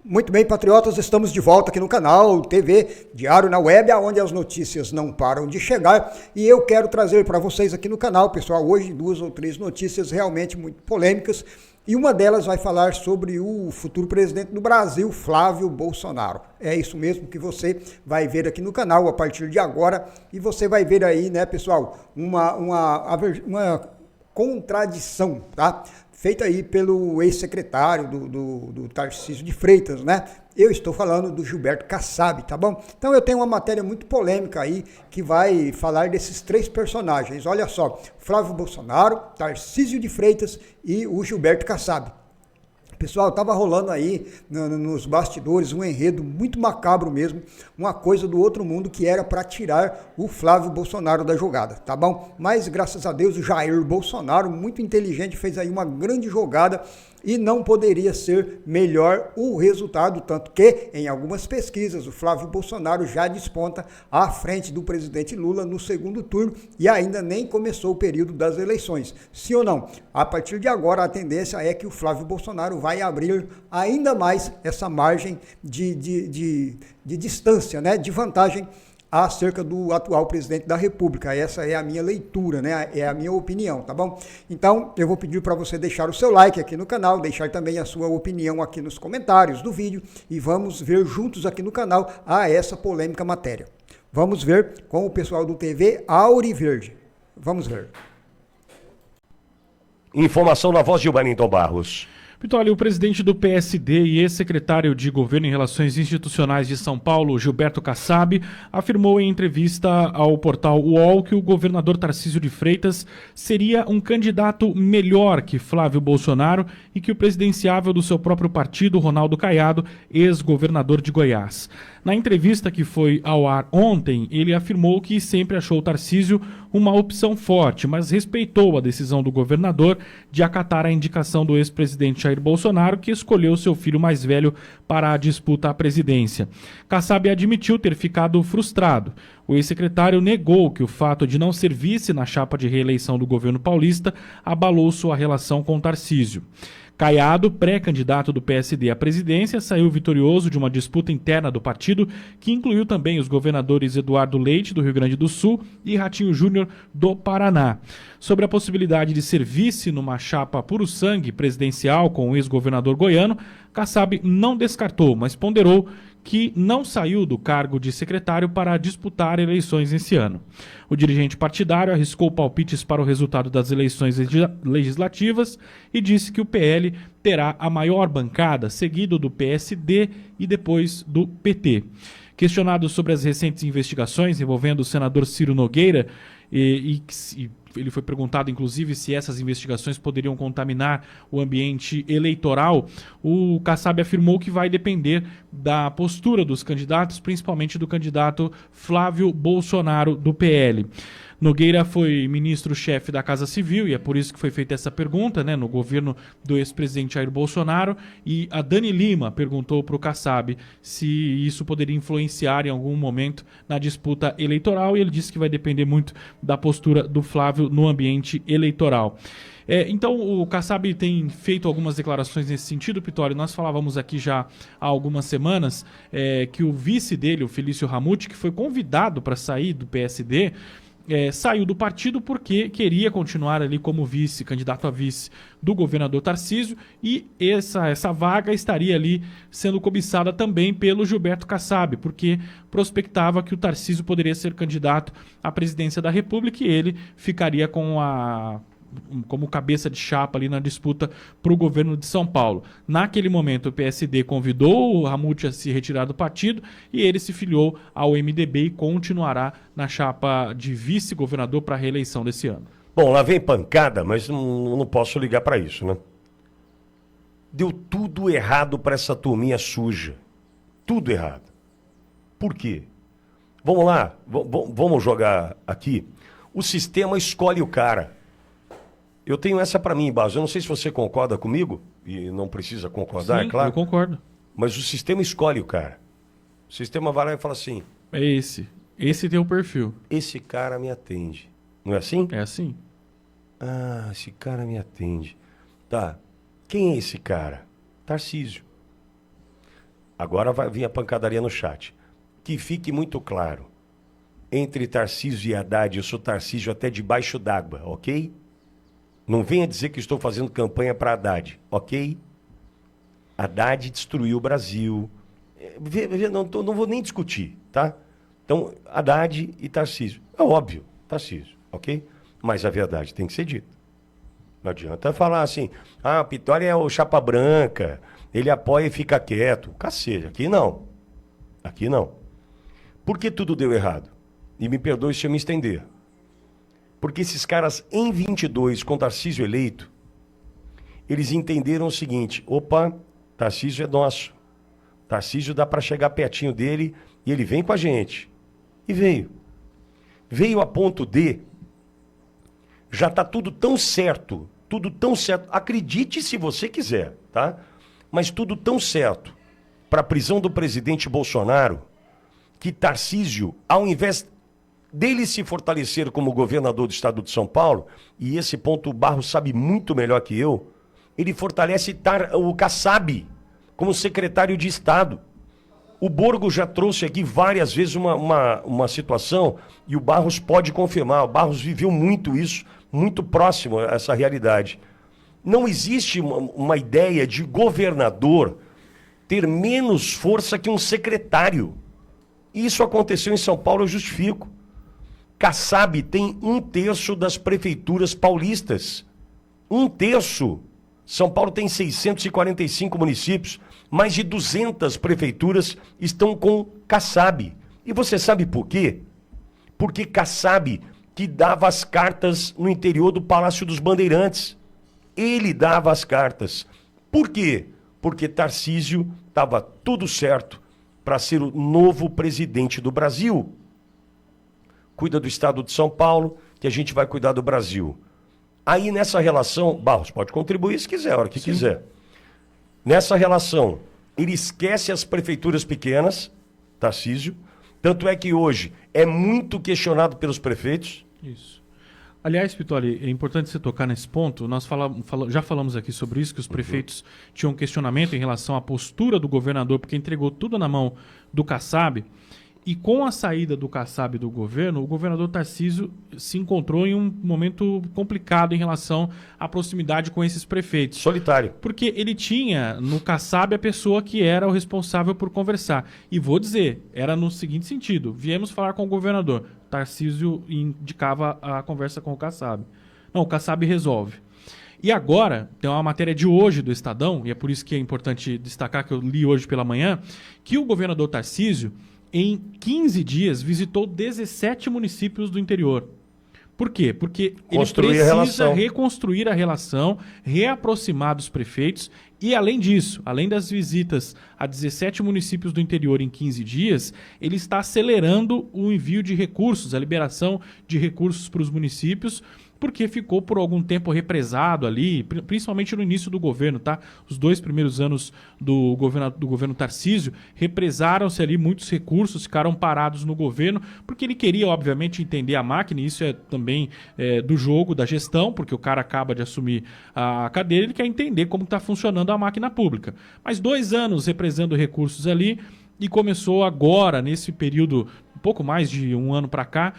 Muito bem, patriotas, estamos de volta aqui no canal TV Diário na Web, onde as notícias não param de chegar, e eu quero trazer para vocês aqui no canal, pessoal, hoje 2 ou 3 notícias realmente muito polêmicas, e uma delas vai falar sobre o futuro presidente do Brasil, Flávio Bolsonaro. É isso mesmo que você vai ver aqui no canal a partir de agora, e você vai ver aí, né, pessoal, uma contradição, tá? Feita aí pelo ex-secretário do Tarcísio de Freitas, né? Eu estou falando do Gilberto Kassab, tá bom? Então eu tenho uma matéria muito polêmica aí que vai falar desses 3 personagens. Olha só, Flávio Bolsonaro, Tarcísio de Freitas e o Gilberto Kassab. Pessoal, estava rolando aí nos bastidores um enredo muito macabro mesmo, uma coisa do outro mundo que era para tirar o Flávio Bolsonaro da jogada, tá bom? Mas graças a Deus o Jair Bolsonaro, muito inteligente, fez aí uma grande jogada e não poderia ser melhor o resultado, tanto que em algumas pesquisas o Flávio Bolsonaro já desponta à frente do presidente Lula no segundo turno e ainda nem começou o período das eleições. Sim ou não? A partir de agora a tendência é que o Flávio Bolsonaro vai abrir ainda mais essa margem de distância, né, de vantagem acerca do atual presidente da República. Essa é a minha leitura, né? É a minha opinião, tá bom? Então, eu vou pedir para você deixar o seu like aqui no canal, deixar também a sua opinião aqui nos comentários do vídeo e vamos ver juntos aqui no canal essa polêmica matéria. Vamos ver com o pessoal do TV Auriverde. Vamos ver. Informação na voz de Wellington Barros. Pitoli, o presidente do PSD e ex-secretário de Governo e Relações Institucionais de São Paulo, Gilberto Kassab, afirmou em entrevista ao portal UOL que o governador Tarcísio de Freitas seria um candidato melhor que Flávio Bolsonaro e que o presidenciável do seu próprio partido, Ronaldo Caiado, ex-governador de Goiás. Na entrevista que foi ao ar ontem, ele afirmou que sempre achou Tarcísio uma opção forte, mas respeitou a decisão do governador de acatar a indicação do ex-presidente Jair Bolsonaro, que escolheu seu filho mais velho para a disputa à presidência. Kassab admitiu ter ficado frustrado. O ex-secretário negou que o fato de não ser vice na chapa de reeleição do governo paulista abalou sua relação com Tarcísio. Caiado, pré-candidato do PSD à presidência, saiu vitorioso de uma disputa interna do partido, que incluiu também os governadores Eduardo Leite, do Rio Grande do Sul, e Ratinho Júnior, do Paraná. Sobre a possibilidade de ser vice numa chapa puro-sangue presidencial com o ex-governador goiano, Kassab não descartou, mas ponderou que não saiu do cargo de secretário para disputar eleições esse ano. O dirigente partidário arriscou palpites para o resultado das eleições legislativas e disse que o PL terá a maior bancada, seguido do PSD e depois do PT. Questionado sobre as recentes investigações envolvendo o senador Ciro Nogueira, ele foi perguntado, inclusive, se essas investigações poderiam contaminar o ambiente eleitoral. O Kassab afirmou que vai depender da postura dos candidatos, principalmente do candidato Flávio Bolsonaro, do PL. Nogueira foi ministro-chefe da Casa Civil, e é por isso que foi feita essa pergunta, né, no governo do ex-presidente Jair Bolsonaro, e a Dani Lima perguntou para o Kassab se isso poderia influenciar em algum momento na disputa eleitoral, e ele disse que vai depender muito da postura do Flávio no ambiente eleitoral. Então o Kassab tem feito algumas declarações nesse sentido, Pitoli. Nós falávamos aqui já há algumas semanas que o vice dele, o Felício Ramute, que foi convidado para sair do PSD, saiu do partido porque queria continuar ali como vice, candidato a vice do governador Tarcísio, e essa vaga estaria ali sendo cobiçada também pelo Gilberto Kassab, porque prospectava que o Tarcísio poderia ser candidato à presidência da República e ele ficaria como cabeça de chapa ali na disputa para o governo de São Paulo. Naquele momento, o PSD convidou o Ramute a se retirar do partido e ele se filiou ao MDB e continuará na chapa de vice-governador para a reeleição desse ano. Bom, lá vem pancada, mas não posso ligar para isso, né? Deu tudo errado para essa turminha suja. Tudo errado. Por quê? Vamos lá, vamos jogar aqui. O sistema escolhe o cara. Eu tenho essa para mim, Baso. Eu não sei se você concorda comigo, e não precisa concordar, Sim, é claro. Eu concordo. Mas o sistema escolhe o cara. O sistema vai lá e fala assim: É esse. Esse tem o perfil. esse cara me atende. Não é assim? É assim. Ah, esse cara me atende. Tá. Quem é esse cara? Tarcísio. agora vai vir a pancadaria no chat. Que fique muito claro. Entre Tarcísio e Haddad, eu sou Tarcísio até debaixo d'água, ok? Não venha dizer que estou fazendo campanha para Haddad, ok? Haddad destruiu o Brasil. Não vou nem discutir, tá? Então, Haddad e Tarcísio. É óbvio, Tarcísio, ok? Mas a verdade tem que ser dita. Não adianta falar assim, o Pitória é o chapa branca, ele apoia e fica quieto. Cacete, aqui não. Aqui não. Por que tudo deu errado? E me perdoe se eu me estender. Porque esses caras, em 22, com Tarcísio eleito, eles entenderam o seguinte, opa, Tarcísio é nosso. Tarcísio dá para chegar pertinho dele e ele vem com a gente. E veio. Veio a ponto de... Já está tudo tão certo. Acredite se você quiser, tá? Mas tudo tão certo para a prisão do presidente Bolsonaro que Tarcísio, ao invés dele se fortalecer como governador do estado de São Paulo, e esse ponto o Barros sabe muito melhor que eu, ele fortalece o Kassab como secretário de Estado. O Borgo já trouxe aqui várias vezes uma situação, e o Barros pode confirmar, o Barros viveu muito isso, muito próximo a essa realidade. Não existe uma ideia de governador ter menos força que um secretário. Isso aconteceu em São Paulo, eu justifico. Kassab tem 1/3 das prefeituras paulistas. 1/3. São Paulo tem 645 municípios. Mais de 200 prefeituras estão com Kassab. E você sabe por quê? Porque Kassab que dava as cartas no interior do Palácio dos Bandeirantes. Ele dava as cartas. Por quê? Porque Tarcísio estava tudo certo para ser o novo presidente do Brasil. Cuida do estado de São Paulo, que a gente vai cuidar do Brasil. Aí nessa relação, Barros pode contribuir se quiser, a hora que quiser. Nessa relação, ele esquece as prefeituras pequenas, Tarcísio, tanto é que hoje é muito questionado pelos prefeitos. Isso. Aliás, Pittoli, é importante você tocar nesse ponto. Nós já falamos aqui sobre isso, que os prefeitos tinham um questionamento em relação à postura do governador, porque entregou tudo na mão do Kassab. E com a saída do Kassab do governo, o governador Tarcísio se encontrou em um momento complicado em relação à proximidade com esses prefeitos. Solitário. Porque ele tinha no Kassab a pessoa que era o responsável por conversar. E vou dizer, era no seguinte sentido, viemos falar com o governador, Tarcísio indicava a conversa com o Kassab. Não, o Kassab resolve. E agora, tem uma matéria de hoje do Estadão, e é por isso que é importante destacar, que eu li hoje pela manhã, que o governador Tarcísio, em 15 dias, visitou 17 municípios do interior. Por quê? Porque ele precisa reconstruir a relação, reaproximar dos prefeitos e, além disso, além das visitas a 17 municípios do interior em 15 dias, ele está acelerando o envio de recursos, a liberação de recursos para os municípios, porque ficou por algum tempo represado ali, principalmente no início do governo, tá? Os 2 primeiros anos do governo Tarcísio, represaram-se ali muitos recursos, ficaram parados no governo, porque ele queria, obviamente, entender a máquina, e isso é também do jogo, da gestão, porque o cara acaba de assumir a cadeira, ele quer entender como está funcionando a máquina pública. Mas 2 anos represando recursos ali, e começou agora, nesse período, um pouco mais de 1 ano para cá,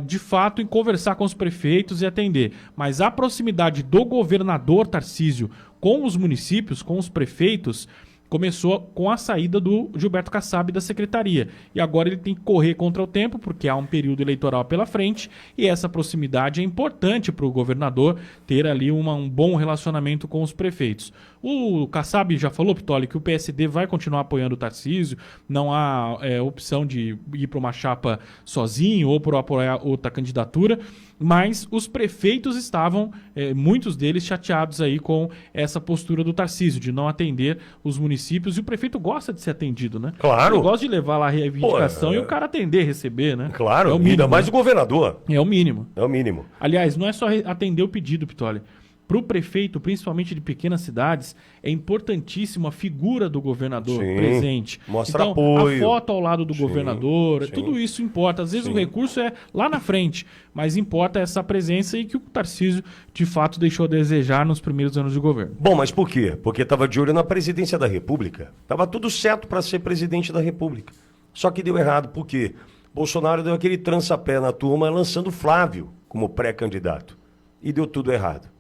de fato, em conversar com os prefeitos e atender. Mas a proximidade do governador Tarcísio com os municípios, com os prefeitos, começou com a saída do Gilberto Kassab da secretaria. E agora ele tem que correr contra o tempo, porque há um período eleitoral pela frente, e essa proximidade é importante para o governador ter ali um bom relacionamento com os prefeitos. O Kassab já falou, Pittoli, que o PSD vai continuar apoiando o Tarcísio, não há opção de ir para uma chapa sozinho ou por apoiar outra candidatura, mas os prefeitos estavam, muitos deles, chateados aí com essa postura do Tarcísio, de não atender os municípios, e o prefeito gosta de ser atendido, né? Claro. Ele gosta de levar lá a reivindicação e o cara atender, receber, né? Claro, é o mínimo, ainda mais o governador. É o mínimo. É o mínimo. Aliás, não é só atender o pedido, Pittoli. para o prefeito, principalmente de pequenas cidades, é importantíssima a figura do governador presente. Mostra então, apoio. A foto ao lado do governador, sim. tudo isso importa. Às vezes o recurso é lá na frente, mas importa essa presença e que o Tarcísio, de fato, deixou a desejar nos primeiros anos de governo. Bom, mas por quê? Porque estava de olho na presidência da República. Estava tudo certo para ser presidente da República. Só que deu errado. Por quê? Bolsonaro deu aquele trança-pé na turma, lançando Flávio como pré-candidato. E deu tudo errado.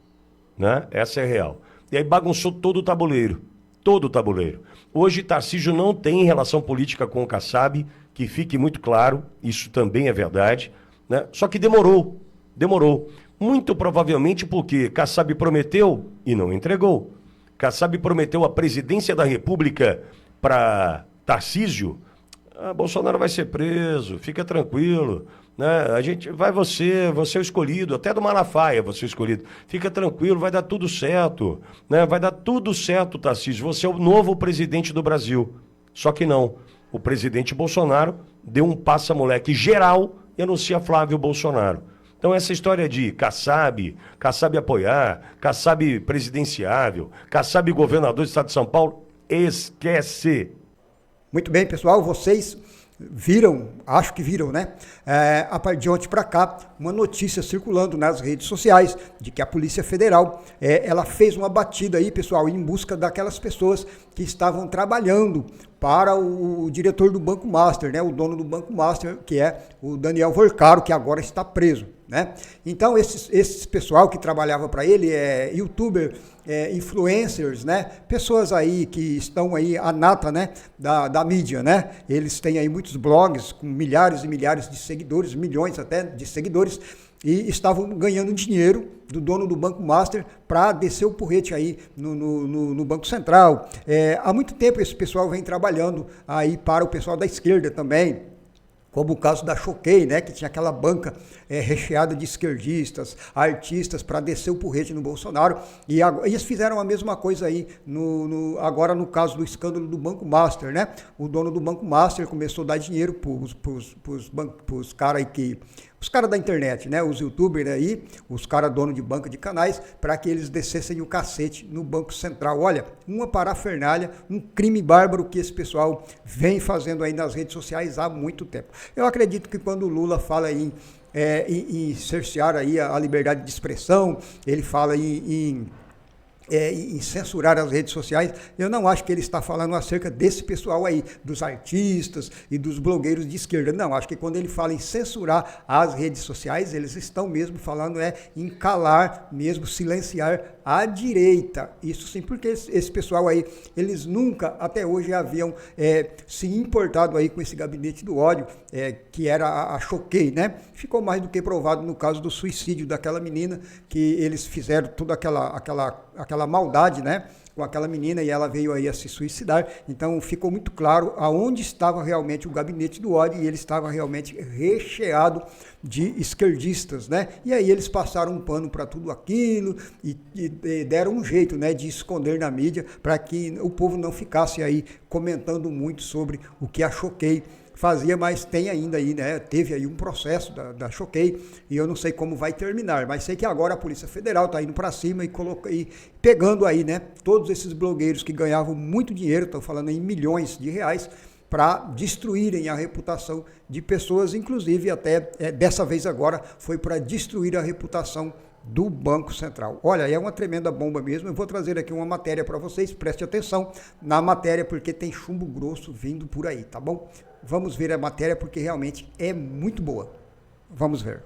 Né? Essa é a real. E aí bagunçou todo o tabuleiro. Todo o tabuleiro. Hoje Tarcísio não tem relação política com o Kassab, que fique muito claro, isso também é verdade, né? Só que demorou. Muito provavelmente porque Kassab prometeu e não entregou. Kassab prometeu a presidência da República para Tarcísio. Bolsonaro vai ser preso, fica tranquilo. Né? Você é o escolhido, até do Malafaia você é o escolhido. Fica tranquilo, vai dar tudo certo. Né? Vai dar tudo certo, Tarcísio. Você é o novo presidente do Brasil. Só que não. O presidente Bolsonaro deu um passa-moleque geral e anuncia Flávio Bolsonaro. Então essa história de Kassab apoiar, Kassab presidenciável, Kassab governador do estado de São Paulo, esquece. Muito bem, pessoal, vocês viram, acho que viram, né? A partir de ontem para cá, uma notícia circulando nas redes sociais de que a Polícia Federal, ela fez uma batida aí, pessoal, em busca daquelas pessoas que estavam trabalhando para o diretor do Banco Master, né? O dono do Banco Master, que é o Daniel Vorcaro, que agora está preso, né? Então, esse pessoal que trabalhava para ele, youtuber, influencers, né? Pessoas aí que estão aí, a nata, né? Da mídia, né? Eles têm aí muitos blogs com milhares e milhares de seguidores, milhões até de seguidores, e estavam ganhando dinheiro do dono do Banco Master para descer o porrete aí no Banco Central. Há muito tempo esse pessoal vem trabalhando aí para o pessoal da esquerda também, como o caso da Choquei, né, que tinha aquela banca recheada de esquerdistas, artistas, para descer o porrete no Bolsonaro, e eles fizeram a mesma coisa aí, agora no caso do escândalo do Banco Master, né, o dono do Banco Master começou a dar dinheiro para os caras aí que... Os caras da internet, né, os youtubers aí, os caras donos de banca de canais, para que eles descessem o cacete no Banco Central. Olha, uma parafernália, um crime bárbaro que esse pessoal vem fazendo aí nas redes sociais há muito tempo. Eu acredito que quando o Lula fala em cercear aí a liberdade de expressão, ele fala em censurar as redes sociais, eu não acho que ele está falando acerca desse pessoal aí, dos artistas e dos blogueiros de esquerda. Não, acho que quando ele fala em censurar as redes sociais, eles estão mesmo falando em calar, mesmo silenciar a direita. Isso sim, porque esse pessoal aí, eles nunca, até hoje, haviam se importado aí com esse gabinete do ódio, que era a Choquei, né? Ficou mais do que provado no caso do suicídio daquela menina, que eles fizeram toda aquela maldade, né, com aquela menina, e ela veio aí a se suicidar. Então ficou muito claro aonde estava realmente o gabinete do ódio, e ele estava realmente recheado de esquerdistas, né? E aí eles passaram um pano para tudo aquilo e deram um jeito, né, de esconder na mídia para que o povo não ficasse aí comentando muito sobre o que a Choquei fazia, mas tem ainda aí, né? Teve aí um processo da Choquei, e eu não sei como vai terminar, mas sei que agora a Polícia Federal está indo para cima e pegando aí, né, todos esses blogueiros que ganhavam muito dinheiro, estão falando em milhões de reais, para destruírem a reputação de pessoas, inclusive até dessa vez agora foi para destruir a reputação do Banco Central. Olha, é uma tremenda bomba mesmo. Eu vou trazer aqui uma matéria para vocês, preste atenção na matéria, porque tem chumbo grosso vindo por aí, tá bom? Vamos ver a matéria, porque realmente é muito boa. Vamos ver.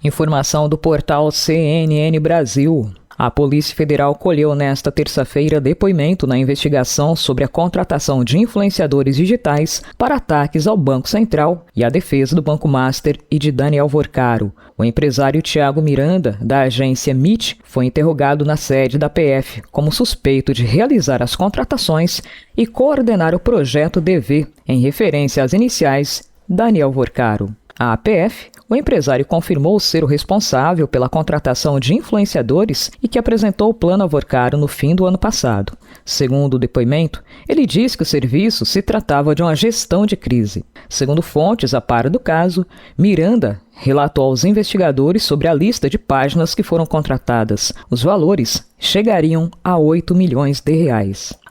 Informação do portal CNN Brasil. A Polícia Federal colheu nesta terça-feira depoimento na investigação sobre a contratação de influenciadores digitais para ataques ao Banco Central e a defesa do Banco Master e de Daniel Vorcaro. O empresário Thiago Miranda, da agência MIT, foi interrogado na sede da PF como suspeito de realizar as contratações e coordenar o projeto DV, em referência às iniciais Daniel Vorcaro. A PF, o empresário confirmou ser o responsável pela contratação de influenciadores e que apresentou o plano a Vorcaro no fim do ano passado. Segundo o depoimento, ele diz que o serviço se tratava de uma gestão de crise. Segundo fontes a par do caso, Miranda relatou aos investigadores sobre a lista de páginas que foram contratadas. Os valores chegariam a R$8 milhões.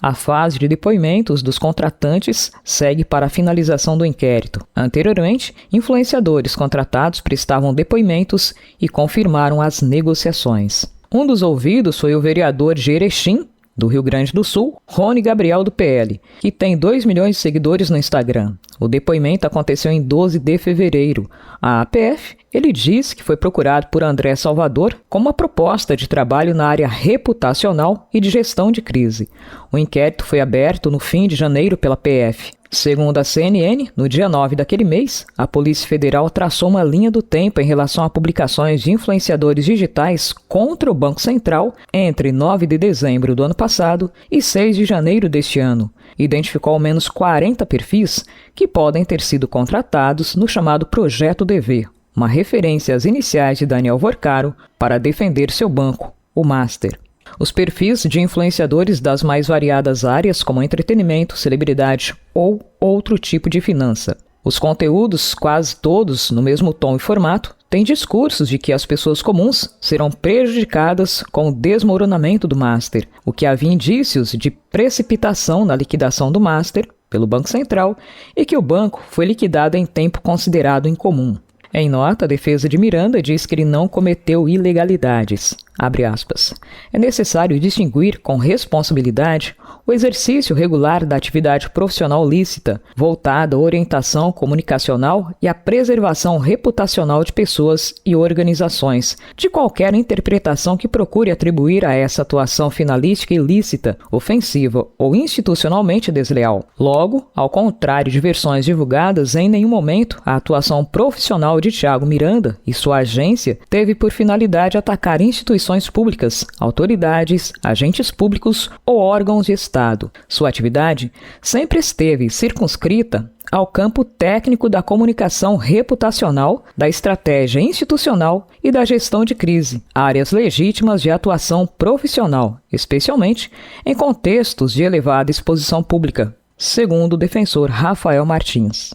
A fase de depoimentos dos contratantes segue para a finalização do inquérito. Anteriormente, influenciadores contratados prestavam depoimentos e confirmaram as negociações. Um dos ouvidos foi o vereador de Erechim, do Rio Grande do Sul, Rony Gabriel do PL, que tem 2 milhões de seguidores no Instagram. O depoimento aconteceu em 12 de fevereiro. A APF, ele disse que foi procurado por André Salvador com uma proposta de trabalho na área reputacional e de gestão de crise. O inquérito foi aberto no fim de janeiro pela PF. Segundo a CNN, no dia 9 daquele mês, a Polícia Federal traçou uma linha do tempo em relação a publicações de influenciadores digitais contra o Banco Central entre 9 de dezembro do ano passado e 6 de janeiro deste ano. Identificou ao menos 40 perfis que podem ter sido contratados no chamado Projeto DV, uma referência às iniciais de Daniel Vorcaro para defender seu banco, o Master. Os perfis de influenciadores das mais variadas áreas, como entretenimento, celebridade ou outro tipo de finança. Os conteúdos, quase todos no mesmo tom e formato, têm discursos de que as pessoas comuns serão prejudicadas com o desmoronamento do Master, o que havia indícios de precipitação na liquidação do Master pelo Banco Central e que o banco foi liquidado em tempo considerado incomum. Em nota, a defesa de Miranda diz que ele não cometeu ilegalidades. Abre aspas. É necessário distinguir com responsabilidade o exercício regular da atividade profissional lícita, voltada à orientação comunicacional e à preservação reputacional de pessoas e organizações, de qualquer interpretação que procure atribuir a essa atuação finalística ilícita, ofensiva ou institucionalmente desleal. Logo, ao contrário de versões divulgadas, em nenhum momento a atuação profissional de Thiago Miranda e sua agência teve por finalidade atacar instituições públicas, autoridades, agentes públicos ou órgãos de Estado. Sua atividade sempre esteve circunscrita ao campo técnico da comunicação reputacional, da estratégia institucional e da gestão de crise, áreas legítimas de atuação profissional, especialmente em contextos de elevada exposição pública, segundo o defensor Rafael Martins.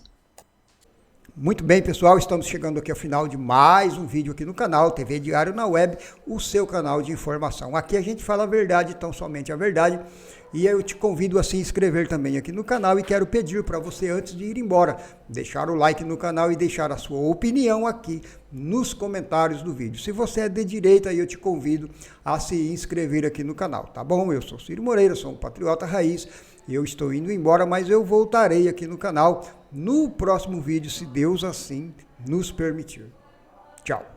Muito bem, pessoal, estamos chegando aqui ao final de mais um vídeo aqui no canal TV Diário na Web, o seu canal de informação. Aqui a gente fala a verdade, então somente a verdade, e eu te convido a se inscrever também aqui no canal e quero pedir para você, antes de ir embora, deixar o like no canal e deixar a sua opinião aqui nos comentários do vídeo. Se você é de direita, eu te convido a se inscrever aqui no canal, tá bom? Eu sou Ciro Moreira, sou um patriota raiz, eu estou indo embora, mas eu voltarei aqui no canal no próximo vídeo, se Deus assim nos permitir. Tchau.